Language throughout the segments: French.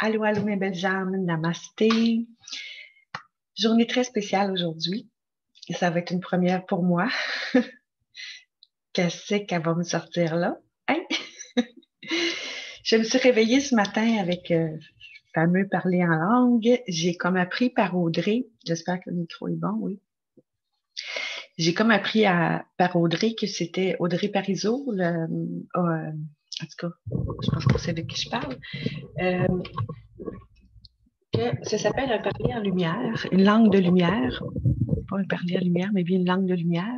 Allô, allô, mes belles âmes, namasté. Journée très spéciale aujourd'hui. Ça va être une première pour moi. Qu'est-ce qu'elle va me sortir là? Hein? Je me suis réveillée ce matin avec le fameux parler en langue. J'ai comme appris par Audrey. J'espère que le micro est bon, oui. J'ai comme appris par Audrey que c'était Audrey Parizeau, en tout cas, je pense que c'est de qui je parle. Que ça s'appelle un parler en lumière, une langue de lumière. Pas un parler en lumière, mais bien une langue de lumière.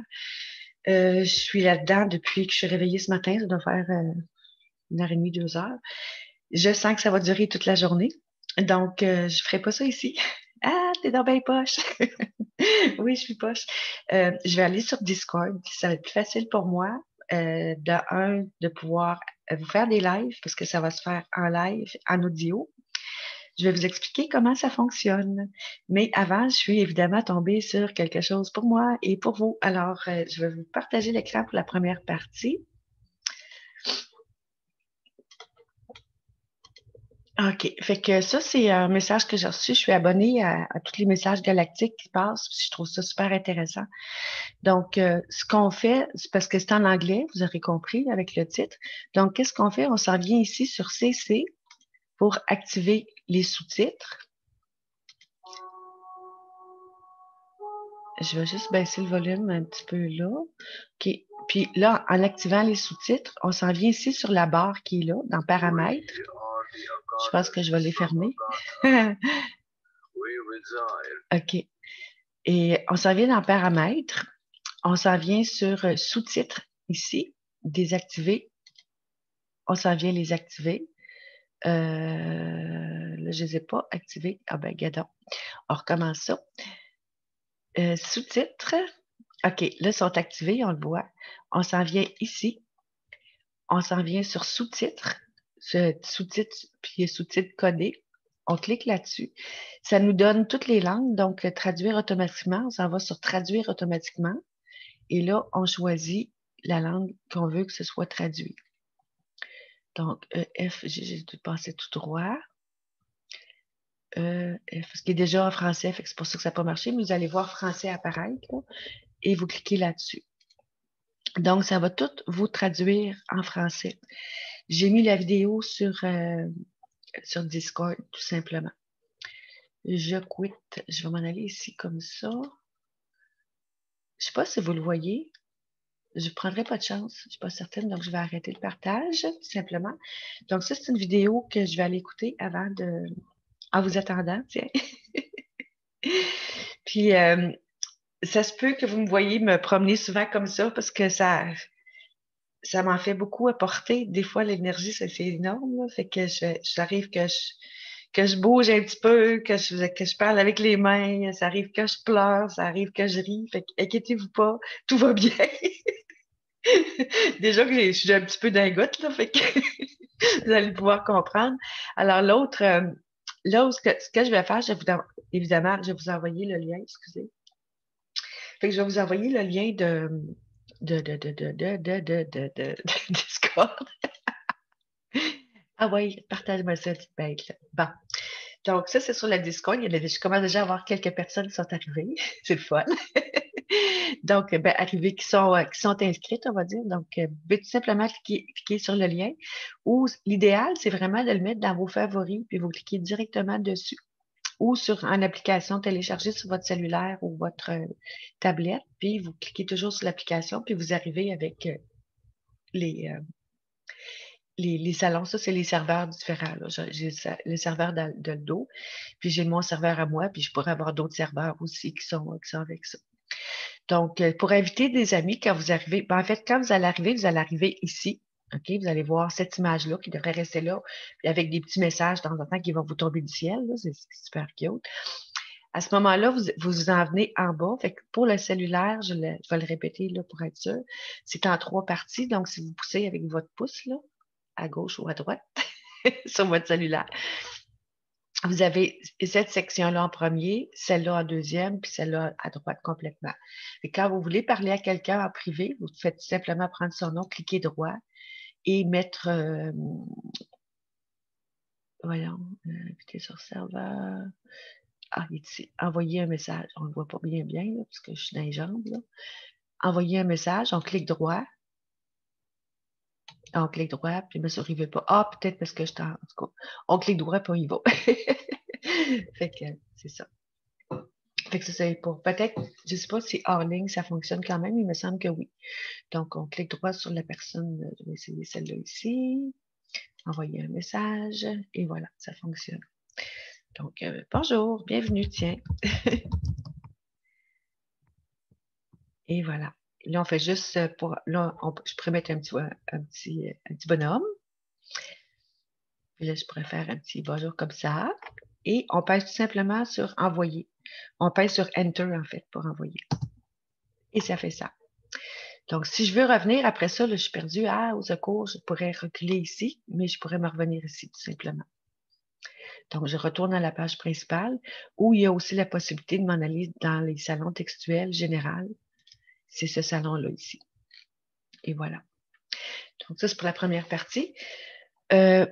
Je suis là-dedans depuis que je suis réveillée ce matin. Ça doit faire 1h30, 2 heures. Je sens que ça va durer toute la journée. Donc, je ferai pas ça ici. Ah, t'es dans bien poche. Oui, je suis poche. Je vais aller sur Discord. Ça va être plus facile pour moi. De pouvoir vous faire des lives parce que ça va se faire en live, en audio. Je vais vous expliquer comment ça fonctionne. Mais avant, je suis évidemment tombée sur quelque chose pour moi et pour vous. Alors, je vais vous partager l'écran pour la première partie. OK. Fait que ça, c'est un message que j'ai reçu. Je suis abonnée à tous les messages galactiques qui passent. Je trouve ça super intéressant. Donc, ce qu'on fait, c'est parce que c'est en anglais, vous aurez compris avec le titre. Donc, qu'est-ce qu'on fait? On s'en vient ici sur CC pour activer les sous-titres. Je vais juste baisser le volume un petit peu là. OK. Puis là, en activant les sous-titres, on s'en vient ici sur la barre qui est là, dans Paramètres. Je pense que je vais les fermer. OK. Et on s'en vient dans Paramètres. On s'en vient sur sous-titres ici, désactiver. On s'en vient les activer. Là, je ne les ai pas activés. Ah ben, gadon. On recommence ça. Sous-titres. OK, là, ils sont activés, on le voit. On s'en vient ici. On s'en vient sur sous-titres. Sous-titres, puis sous-titres codés. On clique là-dessus. Ça nous donne toutes les langues. Donc, traduire automatiquement. On s'en va sur traduire automatiquement. Et là, on choisit la langue qu'on veut que ce soit traduit. Donc, F, j'ai dû passer tout droit. F, ce qui est déjà en français, c'est pour ça que ça n'a pas marché, mais vous allez voir français apparaître là, et vous cliquez là-dessus. Donc, ça va tout vous traduire en français. J'ai mis la vidéo sur Discord, tout simplement. Je quitte. Je vais m'en aller ici comme ça. Je ne sais pas si vous le voyez. Je ne prendrai pas de chance. Je ne suis pas certaine, donc je vais arrêter le partage, tout simplement. Donc, ça, c'est une vidéo que je vais aller écouter avant de... En vous attendant, tiens. Puis, ça se peut que vous me voyez me promener souvent comme ça parce que ça m'en fait beaucoup apporter. Des fois, l'énergie, c'est énorme. Là. Fait que j'arrive que je bouge un petit peu, que je parle avec les mains. Ça arrive que je pleure, ça arrive que je ris. Fait inquiétez-vous pas, tout va bien. Déjà que je suis un petit peu dingote, là, fait que vous allez pouvoir comprendre. Alors, l'autre, là, ce que je vais faire, évidemment, je vais vous envoyer le lien, excusez. Fait que je vais vous envoyer le lien de Discord. Ah oui, partage-moi ça, petite bête, là. Bon. Donc, ça, c'est sur la Discord. Je commence déjà à voir quelques personnes qui sont arrivées. C'est le fun. Donc, arrivées qui sont inscrites, on va dire. Donc, vous pouvez tout simplement cliquer sur le lien. Ou l'idéal, c'est vraiment de le mettre dans vos favoris, puis vous cliquez directement dessus. Ou sur une application téléchargée sur votre cellulaire ou votre tablette, puis vous cliquez toujours sur l'application, puis vous arrivez avec les salons. Ça, c'est les serveurs différents. J'ai le serveur de le dos, puis j'ai mon serveur à moi, puis je pourrais avoir d'autres serveurs aussi qui sont avec ça. Donc, pour inviter des amis, quand vous arrivez, en fait, quand vous allez arriver ici. OK, vous allez voir cette image-là qui devrait rester là, puis avec des petits messages de temps en temps qui vont vous tomber du ciel. C'est super cute. À ce moment-là, vous en venez en bas. Fait que pour le cellulaire, je vais le répéter là, pour être sûr. C'est en 3 parties. Donc, si vous poussez avec votre pouce, là, à gauche ou à droite, sur votre cellulaire, vous avez cette section-là en premier, celle-là en deuxième, puis celle-là à droite complètement. Et quand vous voulez parler à quelqu'un en privé, vous faites tout simplement prendre son nom, cliquer droit et mettre voyons, inviter sur serveur. Ah, il est ici. Envoyer un message. On ne le voit pas bien, là, parce que je suis dans les jambes, là. Envoyer un message, on clique droit. On clique droit, puis ma souris ne veut pas. Ah, peut-être parce que je t'en. En tout cas, on clique droit, puis on y va. Fait que c'est ça. Fait que ça, c'est pour. Peut-être, je ne sais pas si hors ligne, ça fonctionne quand même, il me semble que oui. Donc, on clique droit sur la personne. Je vais essayer celle-là ici. Envoyer un message. Et voilà, ça fonctionne. Donc, bonjour, bienvenue, tiens. Et voilà. Là, on fait juste pour. Là, je pourrais mettre un petit bonhomme. Puis là, je pourrais faire un petit bonjour comme ça. Et on pèse tout simplement sur envoyer. On pèse sur Enter, en fait, pour envoyer. Et ça fait ça. Donc, si je veux revenir après ça, là, je suis perdue. Ah, au secours, je pourrais reculer ici, mais je pourrais me revenir ici, tout simplement. Donc, je retourne à la page principale où il y a aussi la possibilité de m'en aller dans les salons textuels général. C'est ce salon-là ici. Et voilà. Donc, ça, c'est pour la première partie.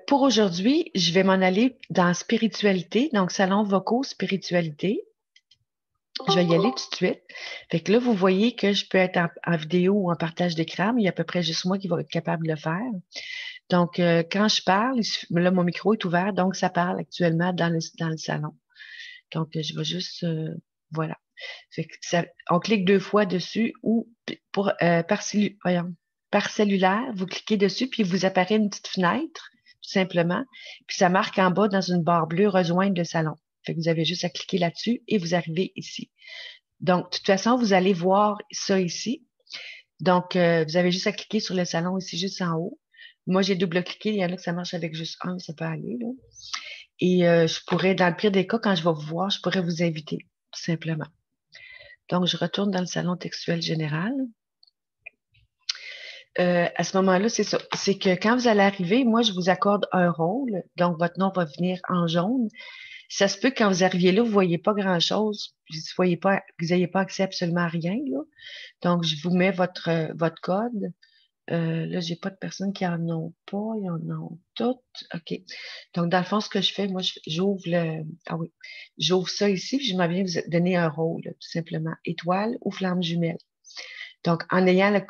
Pour aujourd'hui, je vais m'en aller dans spiritualité, donc salon vocaux, spiritualité. Je vais y aller tout de suite. Fait que là, vous voyez que je peux être en vidéo ou en partage d'écran, mais il y a à peu près juste moi qui va être capable de le faire. Donc, quand je parle, là, mon micro est ouvert, donc ça parle actuellement dans le salon. Donc, je vais juste, voilà. Fait que on clique 2 fois dessus ou par cellulaire, vous cliquez dessus, puis vous apparaît une petite fenêtre, tout simplement. Puis ça marque en bas dans une barre bleue rejoindre le salon. Fait que vous avez juste à cliquer là-dessus et vous arrivez ici. Donc, de toute façon, vous allez voir ça ici. Donc, vous avez juste à cliquer sur le salon ici, juste en haut. Moi, j'ai double-cliqué. Il y en a que ça marche avec juste un, ça peut aller, là. Et je pourrais, dans le pire des cas, quand je vais vous voir, je pourrais vous inviter, tout simplement. Donc, je retourne dans le salon textuel général. À ce moment-là, c'est ça. C'est que quand vous allez arriver, moi, je vous accorde un rôle. Donc, votre nom va venir en jaune. Ça se peut que quand vous arriviez là, vous ne voyez pas grand-chose. Vous n'ayez pas accès absolument à rien, là. Donc, je vous mets votre code. Là, j'ai pas de personnes qui en ont pas. Ils en ont toutes. OK. Donc, dans le fond, ce que je fais, moi, j'ouvre ah oui. J'ouvre ça ici, puis je m'en viens vous donner un rôle, tout simplement. Étoile ou flamme jumelle. Donc, en ayant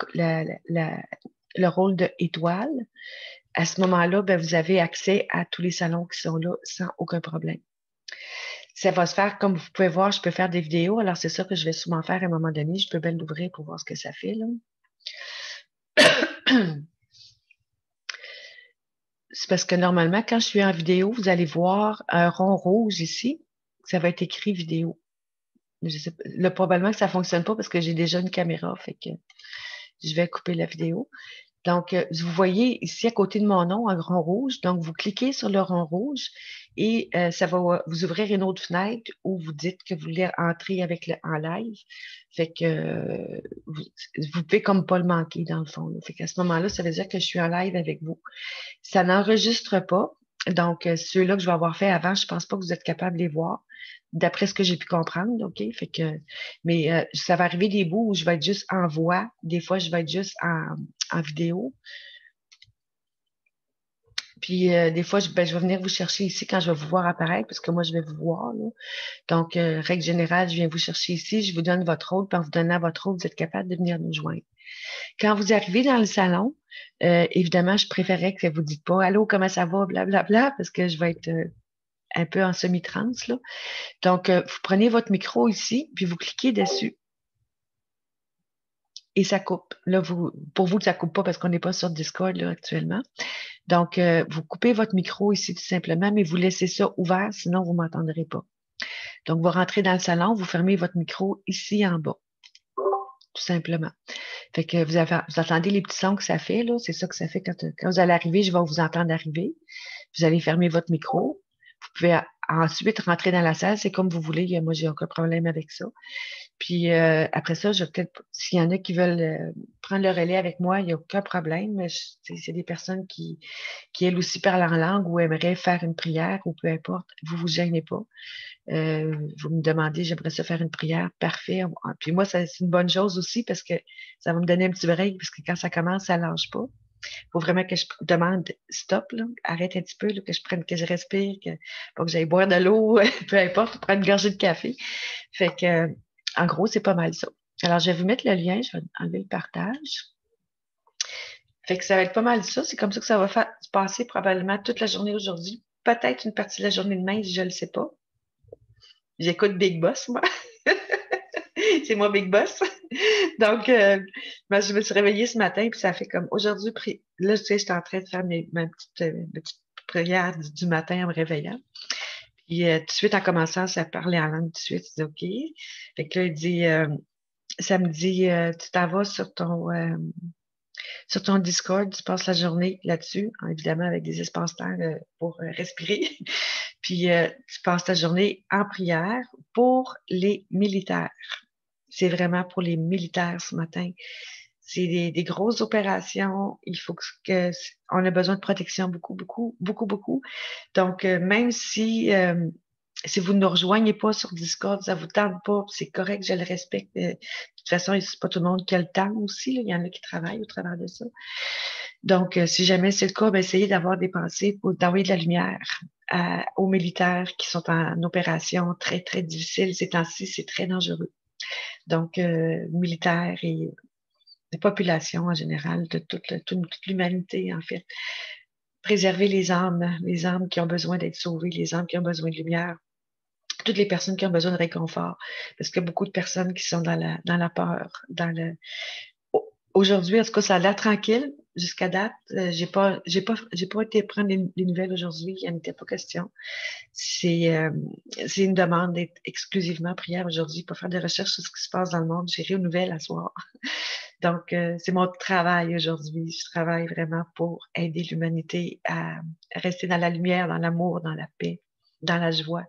le rôle de étoile, à ce moment-là, ben, vous avez accès à tous les salons qui sont là sans aucun problème. Ça va se faire, comme vous pouvez voir, je peux faire des vidéos. Alors, c'est ça que je vais souvent faire à un moment donné. Je peux bien l'ouvrir pour voir ce que ça fait, là. C'est parce que normalement, quand je suis en vidéo, vous allez voir un rond rouge ici. Ça va être écrit vidéo. Je sais pas, là, probablement que ça fonctionne pas parce que j'ai déjà une caméra, fait que je vais couper la vidéo. Donc, vous voyez ici à côté de mon nom un rond rouge. Donc, vous cliquez sur le rond rouge et ça va vous ouvrir une autre fenêtre où vous dites que vous voulez entrer en live. Fait que vous pouvez comme pas le manquer dans le fond, là. Fait qu'à ce moment-là, ça veut dire que je suis en live avec vous. Ça n'enregistre pas. Donc, ceux-là que je vais avoir fait avant, je pense pas que vous êtes capable de les voir, d'après ce que j'ai pu comprendre, OK? Fait que, mais ça va arriver des bouts où je vais être juste en voix. Des fois, je vais être juste en vidéo. Puis, des fois, je vais venir vous chercher ici quand je vais vous voir apparaître, parce que moi, je vais vous voir, là. Donc, règle générale, je viens vous chercher ici, je vous donne votre rôle, puis en vous donnant votre rôle, vous êtes capable de venir nous joindre. Quand vous arrivez dans le salon, évidemment, je préférais que vous ne dites pas «Allô, comment ça va?» blablabla, parce que je vais être un peu en semi-transe, là. Donc, vous prenez votre micro ici, puis vous cliquez dessus. Et ça coupe. Là, pour vous, ça coupe pas parce qu'on n'est pas sur Discord là, actuellement. Donc, vous coupez votre micro ici tout simplement, mais vous laissez ça ouvert, sinon vous ne m'entendrez pas. Donc, vous rentrez dans le salon, vous fermez votre micro ici en bas, tout simplement. Fait que vous entendez les petits sons que ça fait, là. C'est ça que ça fait quand vous allez arriver, je vais vous entendre arriver. Vous allez fermer votre micro. Vous pouvez ensuite rentrer dans la salle, c'est comme vous voulez. Moi, j'ai aucun problème avec ça. Puis après ça, s'il y en a qui veulent prendre le relais avec moi, il n'y a aucun problème. C'est des personnes qui, elles aussi, parlent en langue ou aimeraient faire une prière ou peu importe. Vous vous gênez pas. Vous me demandez, j'aimerais ça faire une prière, parfait. Puis moi, c'est une bonne chose aussi parce que ça va me donner un petit break parce que quand ça commence, ça lâche pas. faut vraiment que je demande stop, là, arrête un petit peu, là, que je prenne, que je respire, pas que j'aille boire de l'eau, peu importe, prendre une gorgée de café. Fait que, en gros, c'est pas mal ça. Alors, je vais vous mettre le lien, je vais enlever le partage. Fait que ça va être pas mal ça. C'est comme ça que ça va se passer probablement toute la journée aujourd'hui. Peut-être une partie de la journée demain, je ne le sais pas. J'écoute Big Boss, moi. C'est moi Big Boss. Donc, ben, je me suis réveillée ce matin, puis ça fait comme aujourd'hui, là, tu sais, j'étais en train de faire ma petite prière du matin en me réveillant. Puis tout de suite, en commençant à parler en langue, tout de suite, je dis OK. Fait que là, il dit, ça me dit, tu t'en vas sur ton Discord, tu passes la journée là-dessus, évidemment avec des espaces-temps pour respirer. Puis tu passes ta journée en prière pour les militaires. C'est vraiment pour les militaires ce matin. C'est des grosses opérations. Il faut on a besoin de protection beaucoup, beaucoup, beaucoup, beaucoup. Donc, même si vous ne nous rejoignez pas sur Discord, ça vous tente pas, c'est correct, je le respecte. De toute façon, c'est pas tout le monde qui a le temps aussi, là. Il y en a qui travaillent au travers de ça. Donc, si jamais c'est le cas, ben, essayez d'avoir des pensées pour d'envoyer de la lumière aux militaires qui sont en opération très, très difficile. Ces temps-ci, c'est très dangereux. Donc, militaires et des populations en général, de toute l'humanité, en fait. Préserver les âmes qui ont besoin d'être sauvées, les âmes qui ont besoin de lumière, toutes les personnes qui ont besoin de réconfort, parce qu'il y a beaucoup de personnes qui sont dans la peur, Aujourd'hui, en tout cas, ça a l'air tranquille jusqu'à date. J'ai pas été prendre les nouvelles aujourd'hui. Il n'y en était pas question. C'est une demande d'être exclusivement prière aujourd'hui pour faire des recherches sur ce qui se passe dans le monde. J'ai aux nouvelles à soir. Donc, c'est mon travail aujourd'hui. Je travaille vraiment pour aider l'humanité à rester dans la lumière, dans l'amour, dans la paix, dans la joie.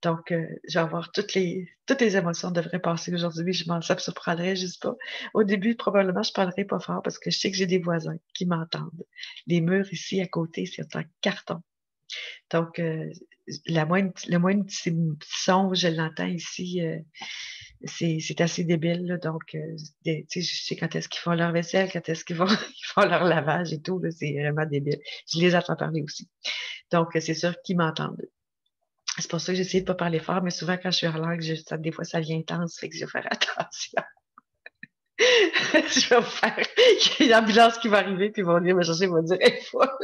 Donc, je vais avoir toutes les émotions devraient passer aujourd'hui. Ça me surprendrait juste pas. Au début, probablement, je parlerai pas fort parce que je sais que j'ai des voisins qui m'entendent. Les murs ici à côté, c'est en carton. Donc, le moindre petit son, je l'entends ici, c'est assez débile, là. Donc, tu sais, je sais quand est-ce qu'ils font leur vaisselle, quand est-ce qu'ils ils font leur lavage et tout, là, c'est vraiment débile. Je les entends parler aussi. Donc, c'est sûr qu'ils m'entendent. C'est pour ça que j'essaie de pas parler fort, mais souvent quand je suis en langue, des fois ça devient intense, fait que je vais faire attention. Je vais faire, il y a une ambulance qui va arriver, puis ils vont venir me chercher, ils vont dire, hey, fois.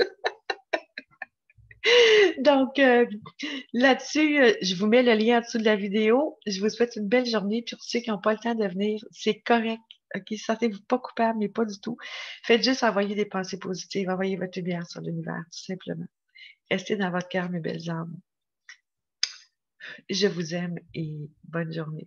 Donc, là-dessus, je vous mets le lien en dessous de la vidéo. Je vous souhaite une belle journée, puis pour ceux qui n'ont pas le temps de venir, c'est correct. OK, sentez-vous pas coupable, mais pas du tout. Faites juste envoyer des pensées positives, envoyez votre lumière sur l'univers, tout simplement. Restez dans votre cœur, mes belles âmes. Je vous aime et bonne journée.